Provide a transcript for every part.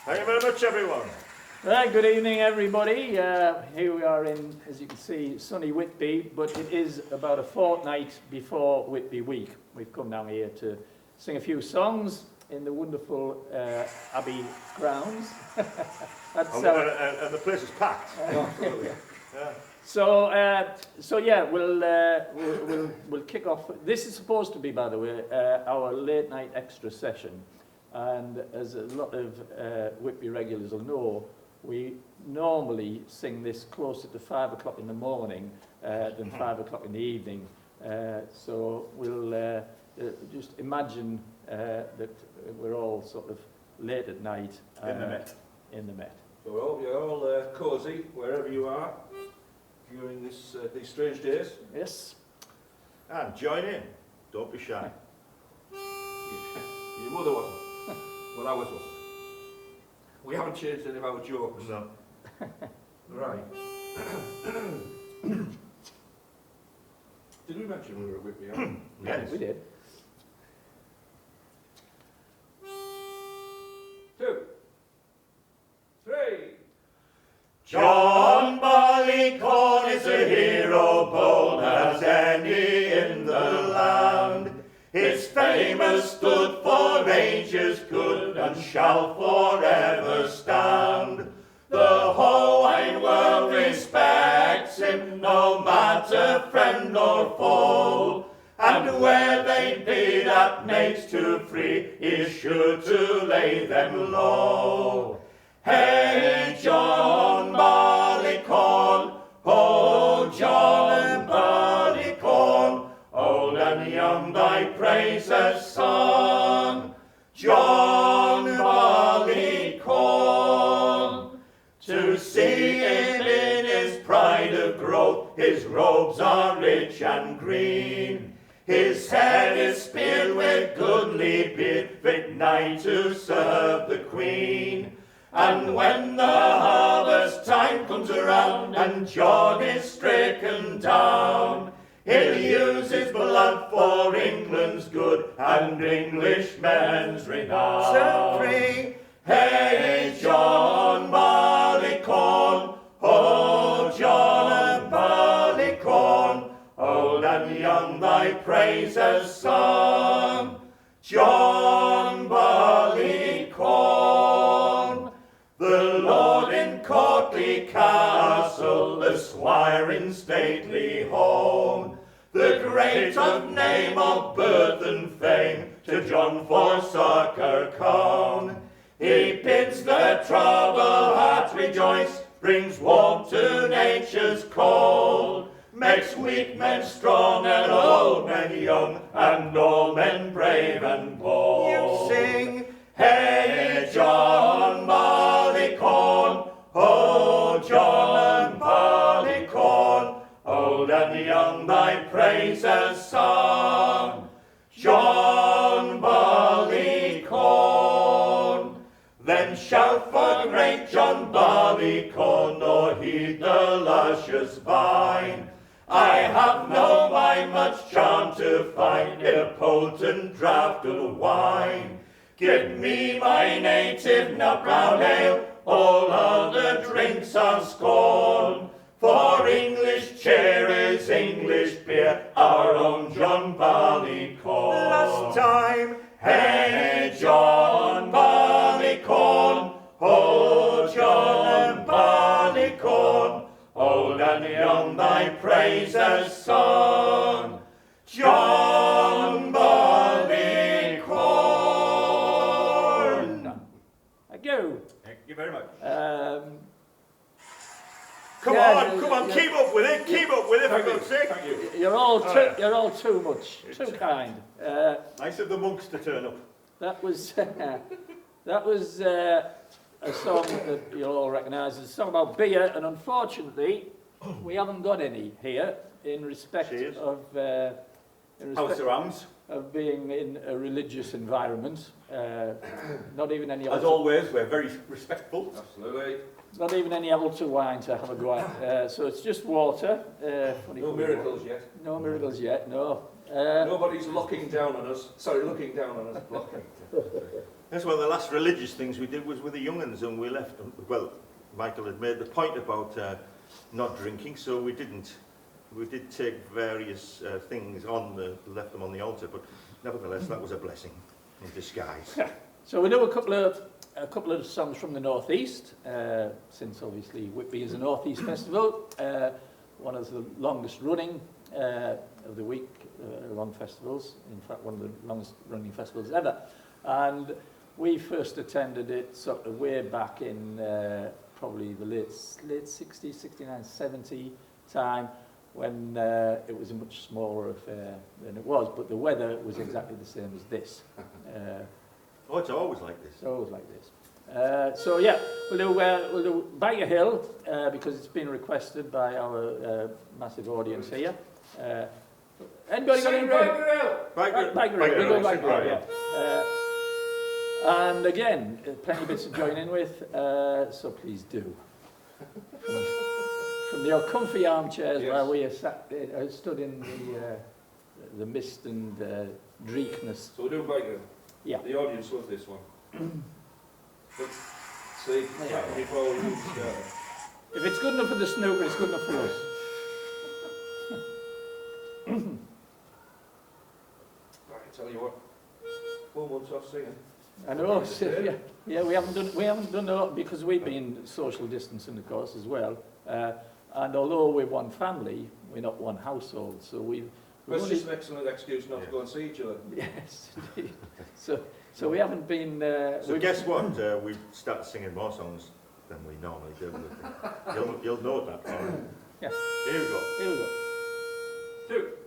Thank you very much, everyone. Right, good evening, everybody. Here we are in, as you can see, sunny Whitby, but it is about a fortnight before Whitby Week. We've come down here to sing a few songs in the wonderful Abbey grounds. And the place is packed. Absolutely. Yeah. So yeah, we'll kick off. This is supposed to be, by the way, our late night extra session, and as a lot of Whitby regulars will know, we normally sing this closer to 5 o'clock in the morning than 5 o'clock in the evening. So we'll just imagine that we're all sort of late at night in the Met. In the Met. So we hope you're all cosy wherever you are during these strange days. Yes. And join in. Don't be shy. Your mother wasn't. Well, ours wasn't. We haven't changed any of our jokes. No. Right. Did we mention we were at Whitby? Yes. We did. 2, 3. John Barleycorn is a hero, bold as any in the land. His fame has stood for ages good and shall forever stand. The whole wide world respects him, no matter friend or foe. And where they bid at mates to free, he's sure to lay them low. Hey, John Barleycorn, oh, John Barleycorn, old and young thy praise has sung. John Barleycorn, to see him in his pride of growth, his robes are rich and green. His head is speared with goodly beard, fit nigh to serve the Queen. And when the harvest time comes around and John is stricken down, he'll use his blood for England's good and English men's renown. So pray, hey, John Barleycorn, oh, John Barleycorn, old and young thy praise has sung. John Barleycorn, the lord in courtly castle, the squire in stately home, the great of name, of birth and fame, to John for succour come. He bids the troubled heart rejoice, brings warmth to nature's cold, makes weak men strong and old men young, and all men brave and bold. you sing, Hey, John Barleycorn, oh, John Barleycorn, old and young thy praise has sung. John Barleycorn, then shout for great John Barleycorn, nor heed the luscious vine. I have no mind much charm to find in a potent draught of wine. Give me my native nut brown ale, all other drinks are scorn. For English cheer is English beer, our own John Barleycorn. last time, Hey, John Barleycorn, oh, John Barleycorn, old and young thy praise has sung. John Barleycorn. Thank you. Thank you very much. Yeah, Come on, keep up with it, for God's sake. Thank you. You're all too much, too kind. Nice of the monks to turn up. That was a song that you'll all recognise. It's a song about beer, and unfortunately, we haven't got any here in respect Cheers. of House surrounds. of being in a religious environment. Not even any As altar, always, we're very respectful. Absolutely. not even any altar wine to have a go at. So it's just water. Funny No funny miracles yet. No miracles yet. No. Nobody's looking down on us. Sorry, looking down on us. Blocking. That's one of the last religious things we did was with the young uns, and we left them. Well, Michael had made the point about not drinking, so we didn't. We did take various things left them on the altar, but nevertheless, that was a blessing in disguise. So we do a couple of songs from the northeast, since obviously Whitby is a northeast festival, one of the longest running of the week long festivals. In fact, one of the longest running festivals ever. And we first attended it sort of way back in probably the late 60s, 69, 70 time, when it was a much smaller affair than it was, but the weather was exactly the same as this. Oh, it's always like this. It's always like this. So yeah, we'll do Biker Hill because it's been requested by our massive audience here. Anybody got any? Biker Hill! Biker Hill. We'll go Biker Hill. Yeah. And again, plenty of bits to join in with, so please do. From your comfy armchairs where we are stood in the mist and dreekness. So we're doing Biker Hill. Yeah. The audience loves this one. But see, before we start. If it's good enough for the snooker, it's good enough for us. I tell you what, 4 months off singing. I know. So, yeah, we haven't done a lot because we've been social distancing, of course, as well. And although we're one family, we're not one household. So But it's just an excellent excuse not to go and see each other. Yes, indeed. So we haven't been. So guess what? We start singing more songs than we normally do. You'll know that. Yeah. Here we go. Here we go. 2,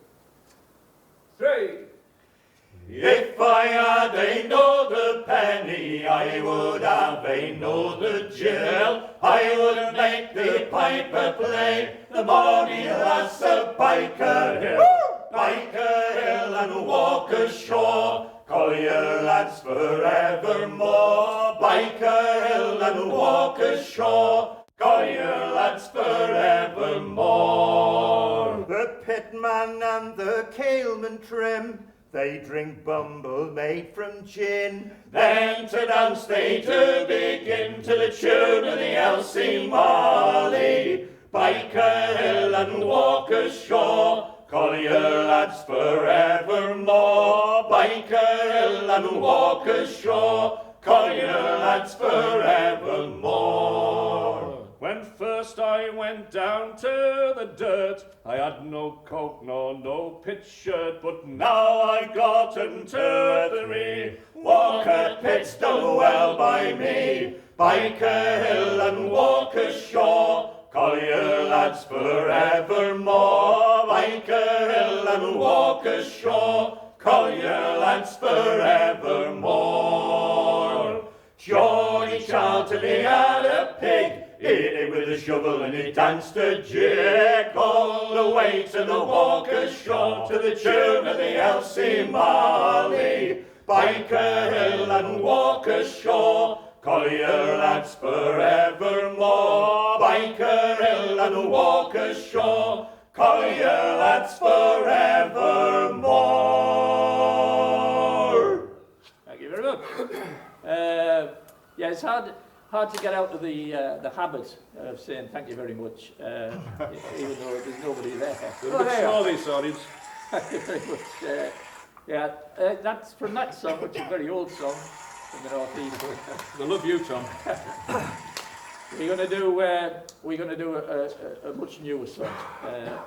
3. If I had another penny, I would have another jill. I would make the piper play the morning lass of Biker Hill. Biker Hill and walk ashore, collier lads forevermore. Biker Hill and walk ashore, collier lads forevermore. The pitman and the kailman trim, they drink bumble made from gin. Then to dance they do begin to the tune of the Elsie Molly. Biker Hill and walk ashore, collier lads forevermore. Biker Hill and walk ashore, collier lads forevermore. When first I went down to the dirt, I had no coat nor no pitch shirt, but now I got 'em 2 or 3. Walk at pit's done well by me. Biker Hill and walk ashore, collier lads forevermore. Biker Hill and walk ashore, collier lads forevermore. Geordie Charlton, he had a pig, he hit it with a shovel and he danced a jig all the way to the walk ashore, to the tune of the Elsie Molly. Biker Hill and walk ashore, collier lads forevermore. Biker Hill and walk ashore, collier lads forevermore. Thank you very much. Yeah, it's hard to get out of the habit of saying thank you very much, even though there's nobody there. We're a bit small, this audience. Thank you very much. That's from that song, which is a very old song from the northeast. I love you, Tom. We're going to do a much newer song,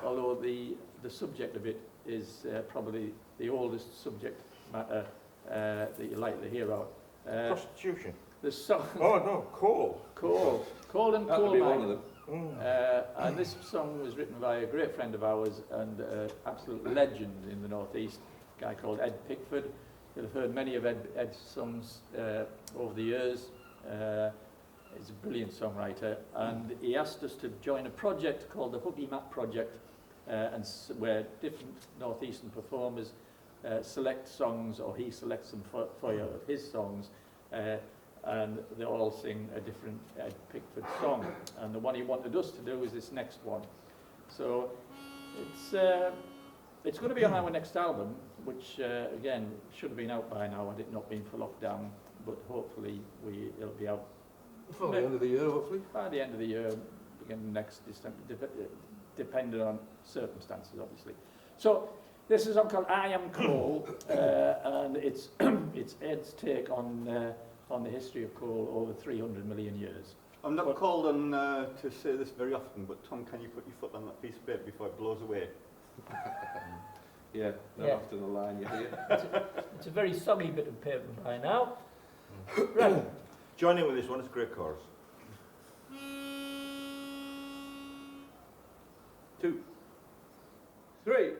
although the subject of it is probably the oldest subject matter that you're likely to hear out. Prostitution. The song. Oh no, coal. Coal and That coal would be one mine. of them. And this song was written by a great friend of ours and an absolute legend in the northeast, a guy called Ed Pickford. You'll have heard many of Ed's songs over the years. He's a brilliant songwriter, and he asked us to join a project called the Hooky Map Project, where different northeastern performers select songs, or he selects them for his songs, and they all sing a different Ed Pickford song. And the one he wanted us to do is this next one. So it's going to be on our next album, which again should have been out by now had it not been for lockdown. but hopefully it'll be out For the end of the year, hopefully. by the end of the year, beginning next December, depending on circumstances, obviously. So this is called I Am Coal, and it's it's Ed's take on the history of coal over 300 million years. I'm not called on to say this very often, but Tom, can you put your foot on that piece of paper before it blows away? Yeah, not Yeah. after the line you hear. It's a very soggy bit of paper by now. Right. Join in with this one, it's a great chorus. 2, 3.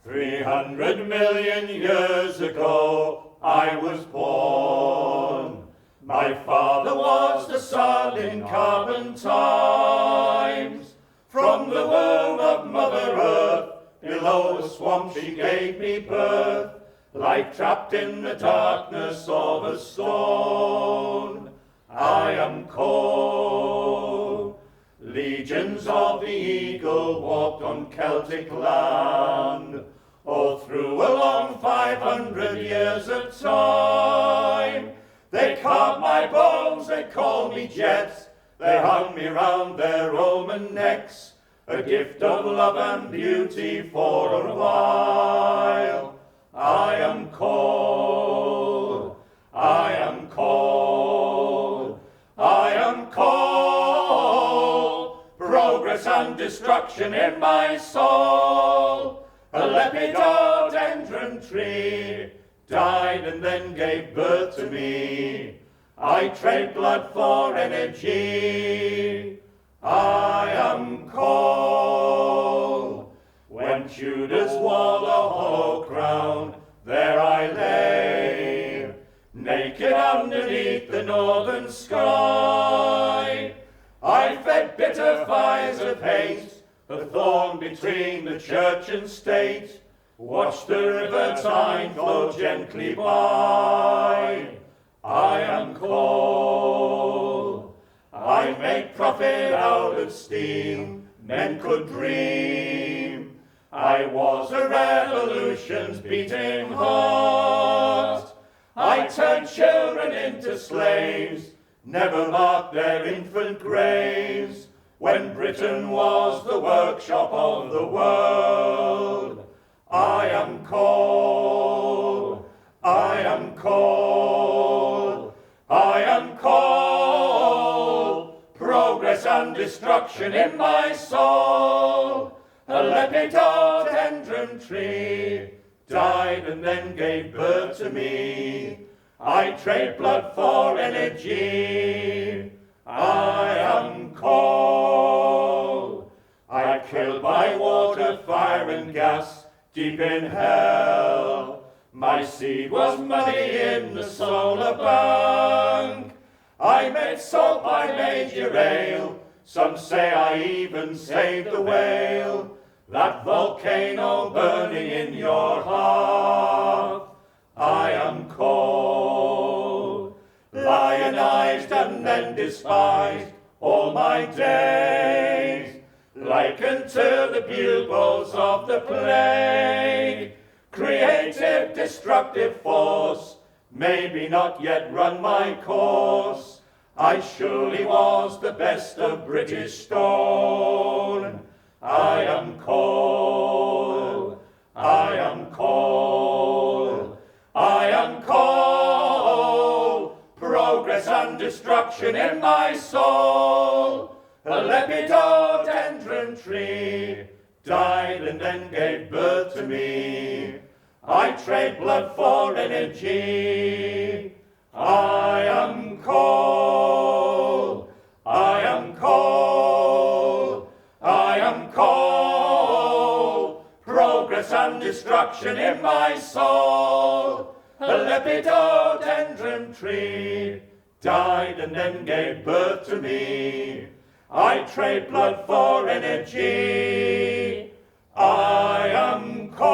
300 million years ago I was born. My father was the sun in carbon times. From the womb of Mother Earth, below a swamp she gave me birth. Like trapped in the darkness of a stone, I am coal. Legions of the eagle walked on Celtic land, all through a long 500 years of time. They carved my bones, they called me Jets, they hung me round their Roman necks, a gift of love and beauty for a while. I am coal, I am coal, I am coal, progress and destruction in my soul. A lepidodendron tree died and then gave birth to me. I trade blood for energy. I am coal. When Tudors wore the hollow crown, there I lay, naked underneath the northern sky. I fed bitter fires of hate, a thorn between the church and state. Watch the river Tyne flow gently by. I am coal. I make profit out of steam men could dream. I was a revolution's beating heart. I turned children into slaves, never marked their infant graves. When Britain was the workshop of the world, I am coal, I am coal, I am coal. Progress and destruction in my soul. A lepidodendron tree died and then gave birth to me. I trade blood for energy. I am coal. I killed by water, fire and gas deep in hell. My seed was money in the solar bank. I made soap, I made your ale. Some say I even saved the whale. That volcano burning in your heart. I am coal. Lionized and then despised all my days. Likened to the bugles of the plague. Creative, destructive force, maybe not yet run my course. I surely was the best of British stone. I am coal, I am coal, I am coal. Progress and destruction in my soul. A lepidodendron tree died and then gave birth to me. I trade blood for energy. I am coal, I am coal, I am coal. Progress and destruction in my soul. A lepidodendron tree died and then gave birth to me. I trade blood for energy. I am coal.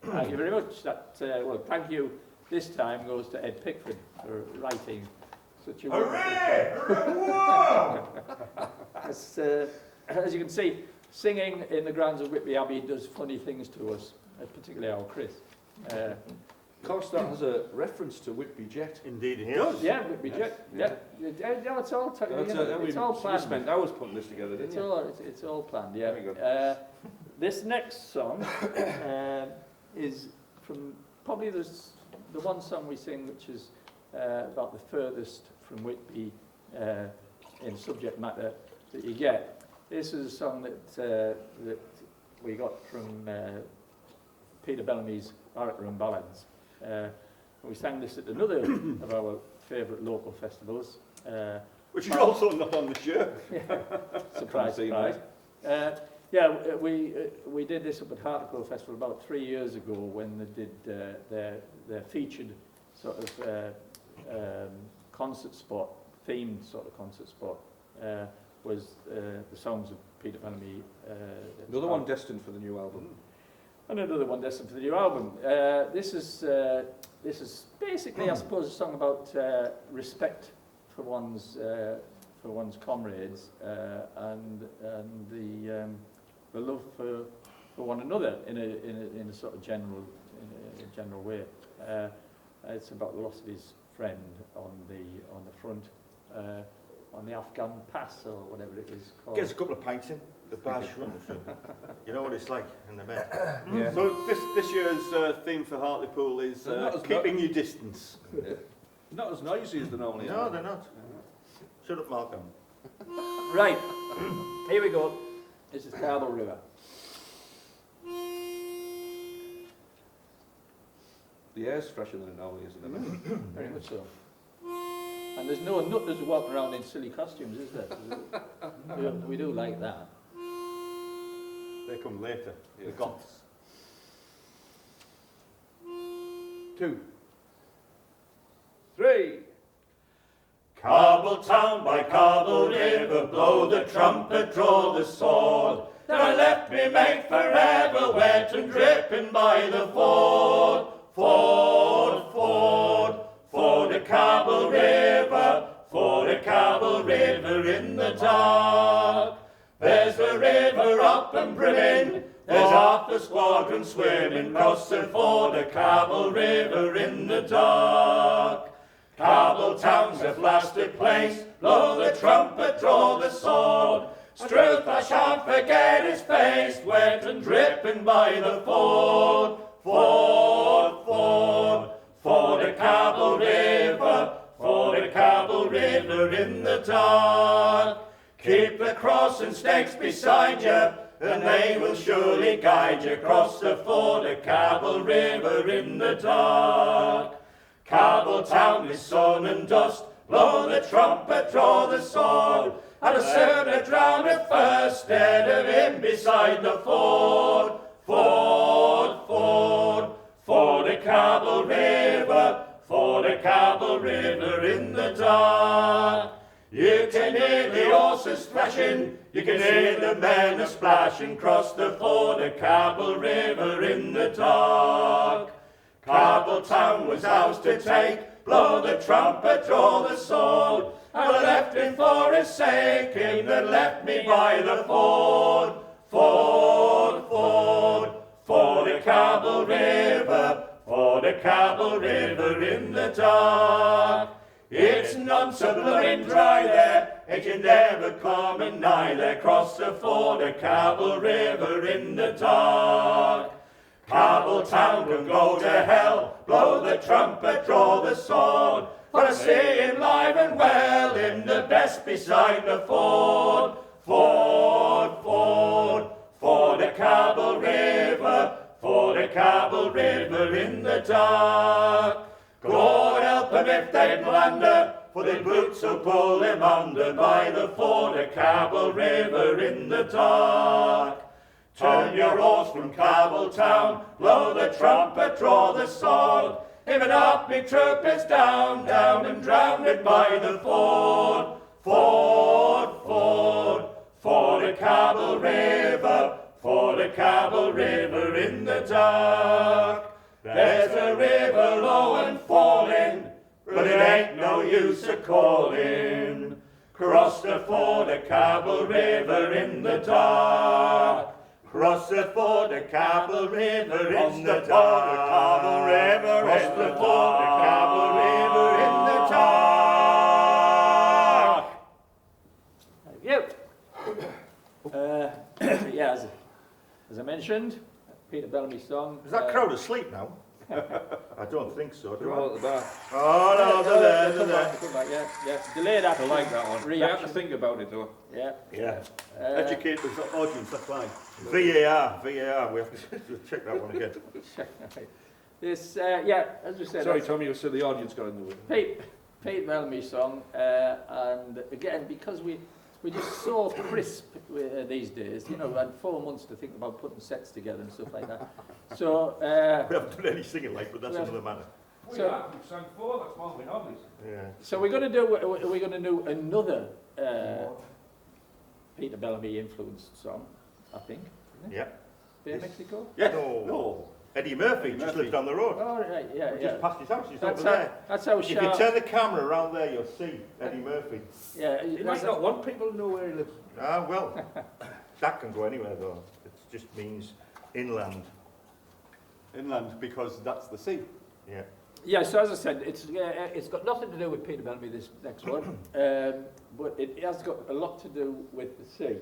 Thank you very much. Well, thank you. This time goes to Ed Pickford for writing such a Hooray! As you can see, singing in the grounds of Whitby Abbey does funny things to us, particularly our Chris. Of course, that has a reference to Whitby Jet. Indeed it Yes. does. Yeah, Whitby Jet. Yeah, yeah, it's all it's all We planned. spent hours putting this together, didn't It's you? all it's all planned. Yeah. Very good. This next song is from probably the one song we sing which is about the furthest from Whitby in subject matter that you get. This is a song that we got from Peter Bellamy's Orator and Ballads. We sang this at another of our favourite local festivals. Which is also not on the shirt. Surprise, See surprise. Yeah, we did this up at Hartlepool Festival about 3 years ago when they did their featured sort of concert spot, themed sort of concert spot, was the songs of Peter Bellamy. Another one destined for the new album. And another one destined for the new album. This is basically, I suppose, a song about respect for one's comrades and the love for one another in a sort of general way. It's about the loss of his friend on the front on the Afghan pass or whatever it is called. Gets a couple of pints in the bar shrimp. You know what it's like in the Met. Yeah. So this year's theme for Hartlepool is They're not as keeping your distance. Not as noisy as they normally No, are. they're not. Shut up, Malcolm. Right, here we go. This is Carball River. The air's fresher than it normally is in the minute. Very much so. And there's no nutters walking around in silly costumes, is there? We do like that. They come later, the goths. 2, 3. Carball town by Carball River, blow the trumpet, draw the sword. There I left me mate forever, wet and dripping by the ford. Ford, ford, ford a Carball River, ford a Carball River in the dark. There's the river up and brimming, there's half the squadron swimming, cross the ford a Carball River in the dark. Carball town's a blasted place, blow the trumpet, draw the sword. Struth, I shan't forget his face, wet and dripping by the ford. Ford, ford, ford a Carball River, ford a Carball River in the dark. Keep the cross and stakes beside you, and they will surely guide you across the ford a Carball River in the dark. Carball town is sun and dust, blow the trumpet, draw the sword. And a sinner drowned first, dead of him beside the ford. Ford, ford, ford a Carball River, ford a Carball River in the dark. You can hear the horses thrashing, you can hear the men a splashing, cross the ford a Carball River in the dark. Carball town was ours to take, blow the trumpet, draw the sword. I left him for his sake, him that left me by the ford. Ford, ford, ford a Carball River, ford a Carball River in the dark. It's none so blooming dry there, it can never come and nigh there, cross the ford a Carball River in the dark. Carball town can go to hell, blow the trumpet, draw the sword. For I see him live and well, him the best beside the ford. Ford, ford, ford a Carball River, ford a Carball River in the dark. God help them if they blunder, for the boots will pull them under by the ford a Carball River in the dark. Turn your oars from Carball town, blow the trumpet, draw the sword. Even up me troopers down, down and drowned by the ford. Ford, ford, ford a Carball River, ford a Carball River in the dark. There's a river low and falling, but it ain't no use a calling. Cross the ford a Carball River in the dark. Cross the ford, the Cable River On in the the ford, the dark. Cable River Cross in the the ford, the Cable River in the dark. Thank you. Yeah, as I mentioned, Peter Bellamy's song. Is that crowd asleep now? I don't think so. They're Do all I? at the back. Oh no, they're there, they're Come there. back, come back, yeah. Delayed I action. like that one. They have to Reaction. think about it though. Yeah. Yeah. Educate the audience, that's right. VAR, we have to check that one again. This, yeah, as we said, Sorry, that's Tommy, you said the audience got in the way. Pete Bellamy's song, and again, because we're just so crisp these days, you know, we had 4 months to think about putting sets together and stuff like that. So, We haven't done any singing like, but that's Well, another matter. We So- have, we've sang 4, that's more than obvious. Yeah. so we're going to do another Peter Bellamy influenced song, I think. Yeah. Bay Mexico. Yes. No. No. Eddie Murphy just Murphy. lived down the road. Oh, right, yeah, We yeah. just passed his house, he's That's over how, there. that's how If you sharp. turn the camera around there, you'll see Eddie Murphy. Yeah, You that's might not want people to know where he lives. Ah, well, that can go anywhere though. It just means inland. Inland, because that's the sea. Yeah. Yeah, so as I said, it's got nothing to do with Peter Bellamy, this next one, but it has got a lot to do with the sea.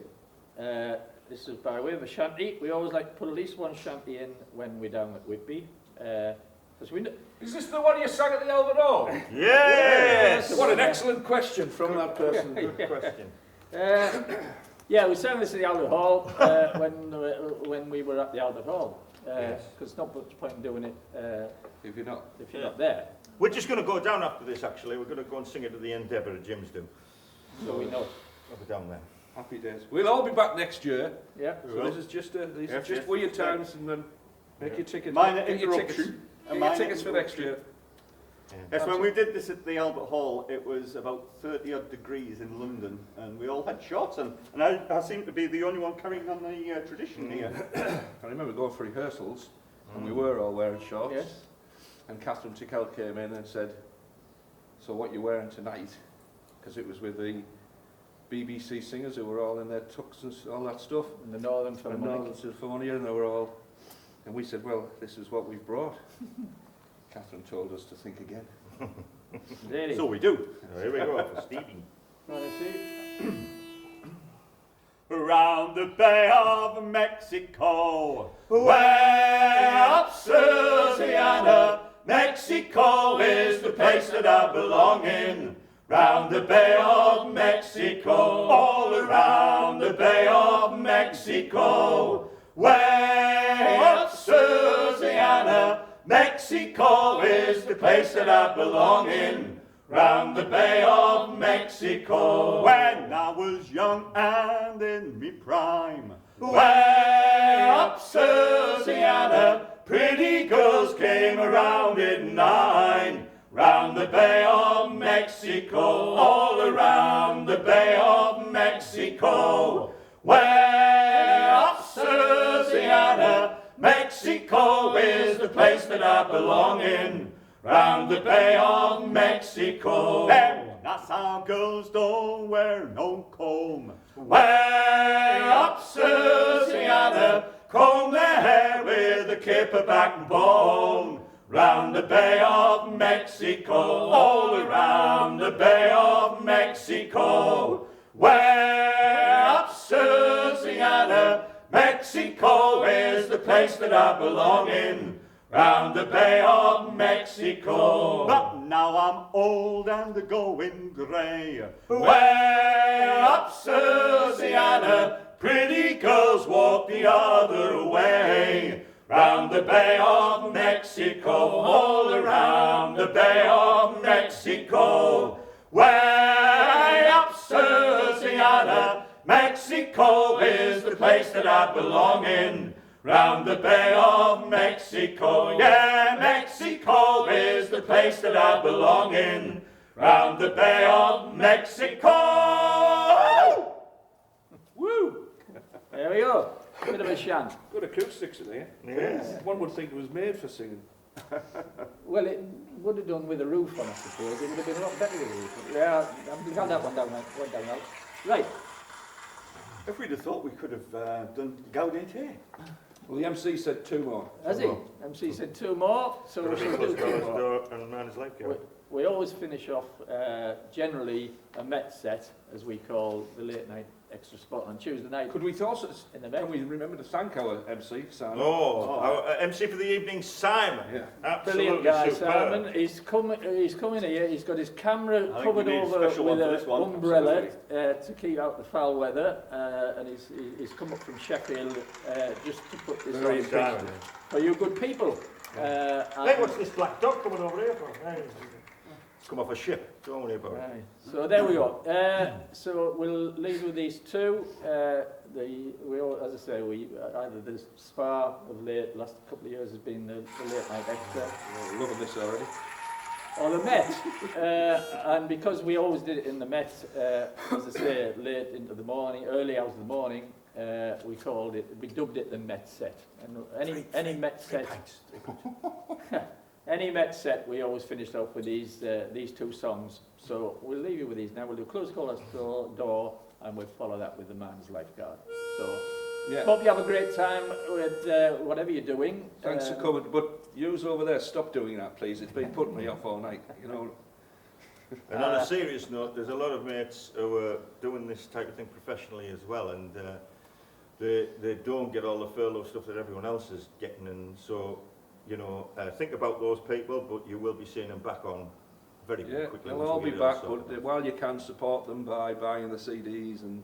This is by way of a shanty. We always like to put at least one shanty in when we're down at Whitby. 'Cause we know, Is this the one you sang at the Albert Hall? Yes! What an excellent question from that person. Good question. yeah, we sang this at the Albert Hall when we were at the Albert Hall. Yes. Because it's not much point in doing it If you're not. if you're not there. We're just going to go down after this actually. We're going to go and sing it at the Endeavour at Jim's do. So we know. Over down there. Happy days. We'll all be back next year. Yeah. So this is just Yes, yes. wear your times and then make your tickets. Minor Get your tickets. interruption. Get your tickets for next year. Yes, when we did this at the Albert Hall, it was about 30 odd degrees in London, and we all had shorts, and I seem to be the only one carrying on the tradition here. I remember going for rehearsals, and we were all wearing shorts. Yes. And Catherine Tickell came in and said, "So what you wearing tonight?" Because it was with the BBC singers who were all in their tux and all that stuff. And the Northern And Philharmonic. Northern Sinfonia, and they were all. And we said, "Well, this is what we've brought." Catherine told us to think again. Really? So we do. Here we go for Stevie. Well, I see. Around the Bay of Mexico, way up Louisiana, Mexico is the place that I belong in. Round the Bay of Mexico, all around the Bay of Mexico, way up Louisiana, Mexico is the place that I belong in. Round the Bay of Mexico, When I was young and in me prime, way up Louisiana, pretty girls came around in 9. Round the Bay of Mexico, all around the Bay of Mexico, way up Louisiana, Mexico is the place that I belong in. Round the Bay of Mexico, then I saw girls don't wear no comb. way up Louisiana, comb their hair with a kipper backbone. Round the Bay of Mexico, all around the Bay of Mexico, way up Louisiana, Mexico is the place that I belong in. Round the Bay of Mexico, But now I'm old and going grey. way up Louisiana, pretty girls walk the other way. Round the Bay of Mexico, all around the Bay of Mexico, way up Louisiana, Mexico is the place that I belong in. Round the Bay of Mexico, yeah, Mexico is the place that I belong in. Round the Bay of Mexico. Woo! There we go. Bit of a shant. Good acoustics in here. Yes. One would think it was made for singing. Well, it would have done with a roof on, I suppose. It would have been a lot better with a roof. Yeah, I'm glad that one down now. Right. If we'd have thought we could have done Gaudete here. Well, the MC said 2 more. Has he? MC said 2 more, so we'll do 2 more. And man's life, yeah. We always finish off generally a Met set, as we call the late night extra spot on Tuesday night. Could we also, in the Met? can we remember to thank our MC, Simon? Oh, our MC for the evening, Simon. Yeah. Absolutely Brilliant guy, superb. Simon. He's coming here. He's got his camera I think covered we need a over special with one for an this one. umbrella to keep out the foul weather, and he's come up from Sheffield just to put this Very on Simon. for you good people. Hey, And- what's this black dog coming over here for? Hey, it's come off a ship. Don't worry about it. Right. So there we go. So we'll leave with these two. We all, as I say, either the Spa of late last couple of years has been the late night extra, We're loving this already. or the Met. And because we always did it in the Met, as I say, late into the morning, early hours of the morning, we dubbed it the Met set. And any Met set. Any Met set, we always finished off with these 2 songs. So we'll leave you with these now. We'll do Close the Call Door, and we'll follow that with The Man's Lifeguard. So, Yeah. hope you have a great time with whatever you're doing. Thanks for coming, but yous over there, stop doing that, please. It's been putting me off all night, you know. And on a serious note, there's a lot of mates who are doing this type of thing professionally as well, and they don't get all the furlough stuff that everyone else is getting, and so, you know, think about those people, but you will be seeing them back on very Yeah, quickly. they'll once all we be get it all back, sorted. but while you can, support them by buying the CDs and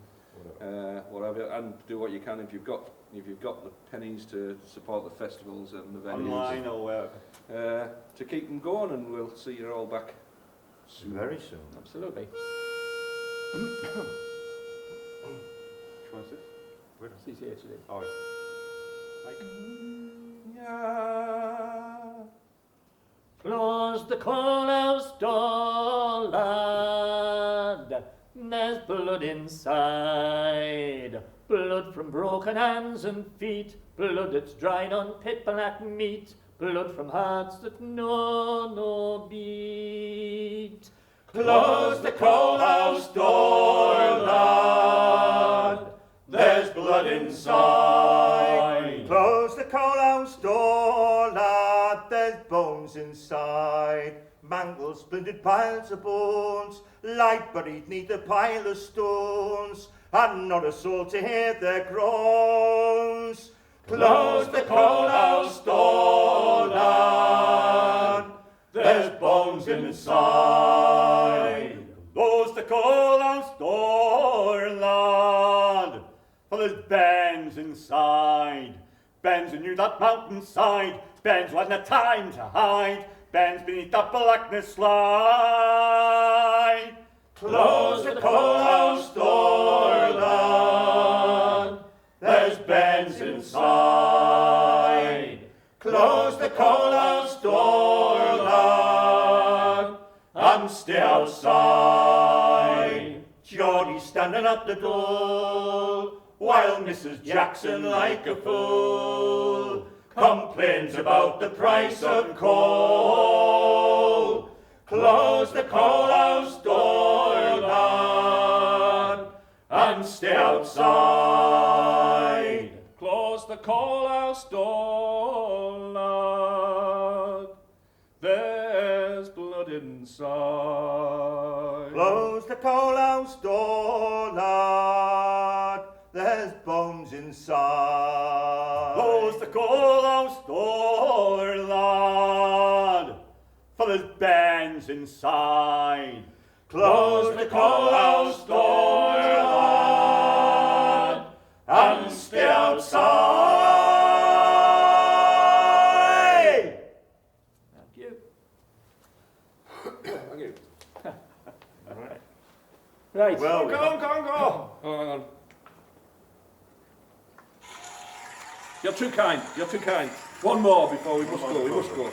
whatever, and do what you can if you've got the pennies to support the festivals and the venues. Online or wherever. To keep them going, and we'll see you all back soon. Very soon. Absolutely. Which one's this? CCHD. Oh, Close the coalhouse door, lad. There's blood inside. Blood from broken hands and feet. Blood that's dried on pit black meat. Blood from hearts that know no beat. Close the coalhouse door, lad. There's blood inside. Close the coalhouse door, lad, there's bones inside. Mangled, splintered piles of bones, lie buried neath a pile of stones, and not a soul to hear their groans. Close the coalhouse door, lad. There's bones inside. Close the coalhouse door, lad, for there's bands inside. Bands who knew that mountainside, bands who hadn't the time to hide, bands beneath that blackness lie. Close the coalhouse door, lad. There's bands inside. Close the coalhouse door, lad, and stay outside. Geordie's standing at the door, while Mrs. Jackson, like a fool, complains about the price of coal. Close the coalhouse door, lad, and stay outside. Close the coalhouse door, lad. There's blood inside. Close the coalhouse door, lad, there's bones inside. Close the coalhouse door, lad, for there's bands inside. Close the coalhouse door, lad, and stay outside. Thank you. Thank you. Right. Well, Go. Oh, hang on. You're too kind. You're too kind. One more before we must go. We must go.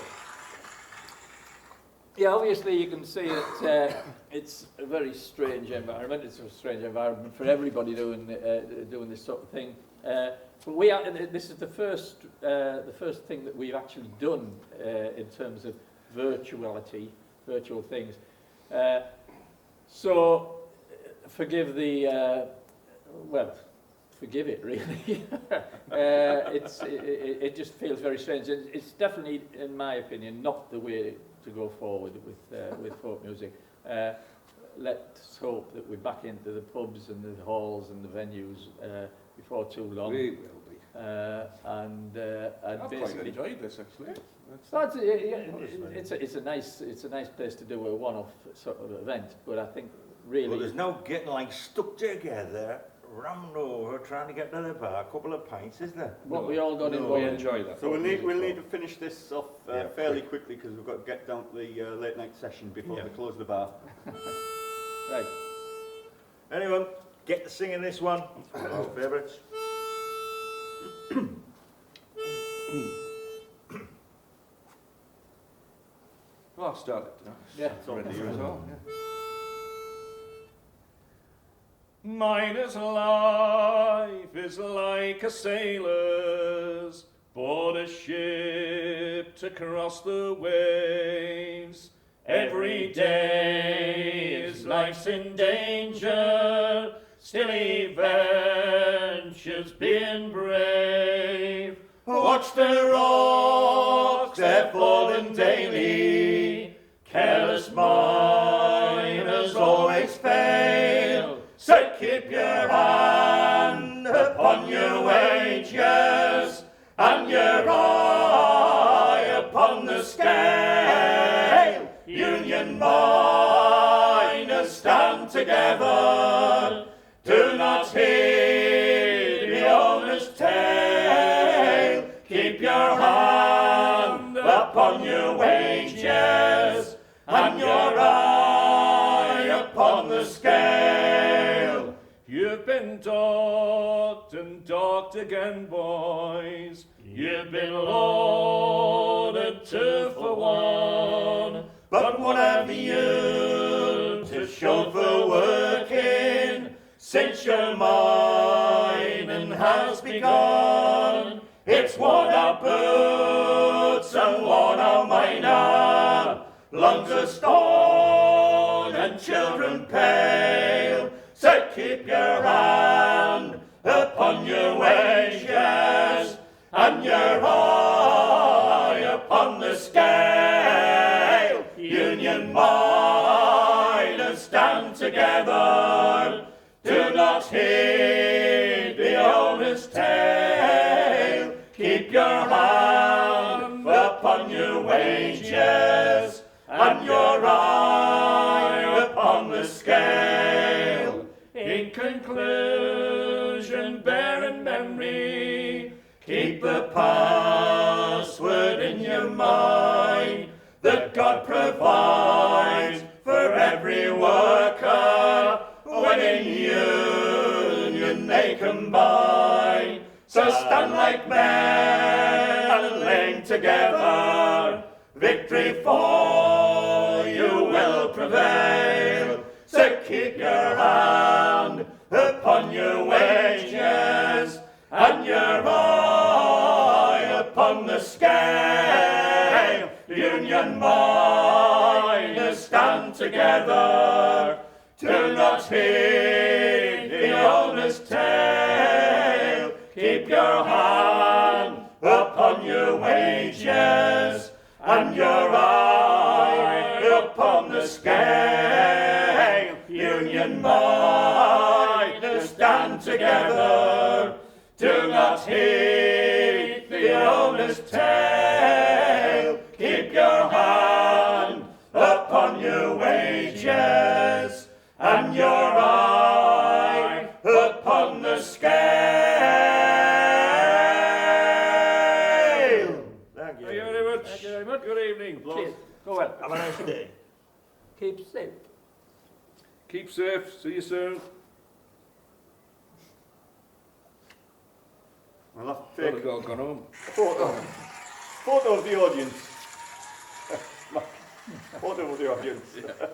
Yeah, obviously you can see that it's a very strange environment. It's a strange environment for everybody doing this sort of thing. But this is the first thing that we've actually done in terms of virtual things. So forgive the forgive it, really. It just feels very strange. It's definitely, in my opinion, not the way to go forward with folk music. Let's hope that we're back into the pubs and the halls and the venues before too long. We will be. And I've quite basically, enjoyed this actually. it's a nice place to do a one-off sort of event. But I think really, Well, there's no getting like stuck together, round over, trying to get to the bar, a couple of pints, is there? what we all got We involved in. enjoy that. So we'll need to finish this off Yeah, fairly quickly because we've got to get down to the late night session before they close the bar. Right. Anyone, get to singing this one. It's one of our favourites. Well, I've started. Yeah. It's already here as well. Yeah. Miner's life is like a sailor's, board a ship to cross the waves. Every day his life's in danger, still he ventures being brave. Watch the rocks, they're falling daily, careless miners always fail. So keep your hand upon your wages and your eye upon the scale. Union miners, stand together, do not heed the owner's tale. Keep your hand upon your wages and your eye upon the scale. You've been docked and docked again, boys. You've been loaded 2 for 1. But what have you to show for working since your mining has begun? It's worn out boots and worn out miner, lungs of stone and children pale. So keep your hand upon your wages and your eye upon the scale. Union miners, stand together, do not heed the owner's tale. Keep your hand upon your wages and your eye upon the scale. In conclusion, bear in memory, keep the password in your mind, that God provides for every worker when in union they combine. So stand like men and link together, victory for you will prevail. So keep your hand upon your wages and your eye upon the scale. Union miners, stand together, do not heed the owner's tale. Keep your hand upon your wages and your eye upon the scale. Union miners, stand together, do not heed the owner's tale. Keep your hand upon your wages and your eye upon the scale. Thank you. Thank you very much. Thank you very much. Good evening. Cheers. Go well. Have a nice day. Keep safe. Keep safe. See you soon. I'll have to Well, take they've all gone home. a photo of the audience. Photo of the audience. Yeah.